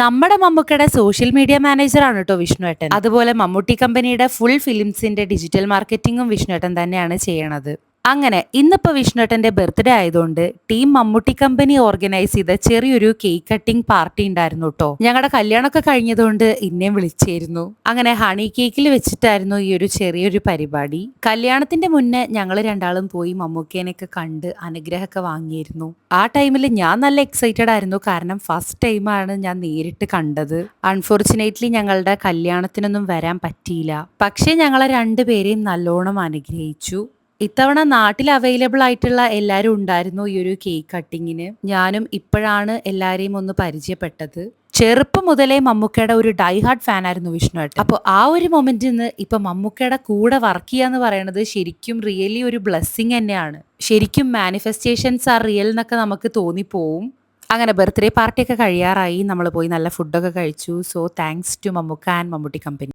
നമ്മുടെ മമ്മൂക്കയുടെ social media മാനേജറാണ് കേട്ടോ വിഷ്ണുവേട്ടൻ. അതുപോലെ മമ്മൂട്ടി കമ്പനിയുടെ ഫുൾ ഫിലിംസിന്റെ ഡിജിറ്റൽ മാർക്കറ്റിംഗും വിഷ്ണുവേട്ടൻ തന്നെയാണ് ചെയ്യണത്. അങ്ങനെ ഇന്നിപ്പോ വിഷ്ണുവേട്ടന്റെ ബർത്ത്ഡേ ആയതുകൊണ്ട് ടീം മമ്മൂട്ടി കമ്പനി ഓർഗനൈസ് ചെയ്ത ചെറിയൊരു കേക്ക് കട്ടിംഗ് പാർട്ടി ഉണ്ടായിരുന്നു കേട്ടോ. ഞങ്ങളുടെ കല്യാണമൊക്കെ കഴിഞ്ഞതുകൊണ്ട് ഇന്നേം വിളിച്ചിരുന്നു. അങ്ങനെ ഹണി കേക്കിൽ വെച്ചിട്ടായിരുന്നു ഈ ഒരു ചെറിയൊരു പരിപാടി. കല്യാണത്തിന്റെ മുന്നേ ഞങ്ങൾ രണ്ടാളും പോയി മമ്മൂക്കേനെയൊക്കെ കണ്ട് അനുഗ്രഹമൊക്കെ വാങ്ങിയിരുന്നു. ആ ടൈമിൽ ഞാൻ നല്ല എക്സൈറ്റഡ് ആയിരുന്നു, കാരണം ഫസ്റ്റ് ടൈമാണ് ഞാൻ നേരിട്ട് കണ്ടത്. അൺഫോർച്ചുനേറ്റ്ലി ഞങ്ങളുടെ കല്യാണത്തിനൊന്നും വരാൻ പറ്റിയില്ല. പക്ഷേ ഞങ്ങളെ രണ്ടുപേരെയും നല്ലോണം അനുഗ്രഹിച്ചു. ഇത്തവണ നാട്ടിൽ അവൈലബിൾ ആയിട്ടുള്ള എല്ലാവരും ഉണ്ടായിരുന്നു ഈ ഒരു കേക്ക് കട്ടിങ്ങിന്. ഞാനും ഇപ്പോഴാണ് എല്ലാവരെയും ഒന്ന് പരിചയപ്പെട്ടത്. ചെറുപ്പം മുതലേ മമ്മൂക്കയുടെ ഒരു ഡൈ ഹാർട്ട് ഫാൻ ആയിരുന്നു വിഷ്ണുവേട്ടൻ. അപ്പോൾ ആ ഒരു മൊമെന്റിൽ നിന്ന് ഇപ്പൊ മമ്മൂക്കയുടെ കൂടെ വർക്ക് ചെയ്യാന്ന് പറയുന്നത് ശരിക്കും റിയലി ഒരു ബ്ലെസ്സിങ് തന്നെയാണ്. ശരിക്കും മാനിഫെസ്റ്റേഷൻസ് ആർ റിയൽ എന്നൊക്കെ നമുക്ക് തോന്നിപ്പോവും. അങ്ങനെ ബർത്ത്ഡേ പാർട്ടിയൊക്കെ കഴിയാറായി. നമ്മൾ പോയി നല്ല ഫുഡൊക്കെ കഴിച്ചു. So thanks to Mammukka and Mammootty company.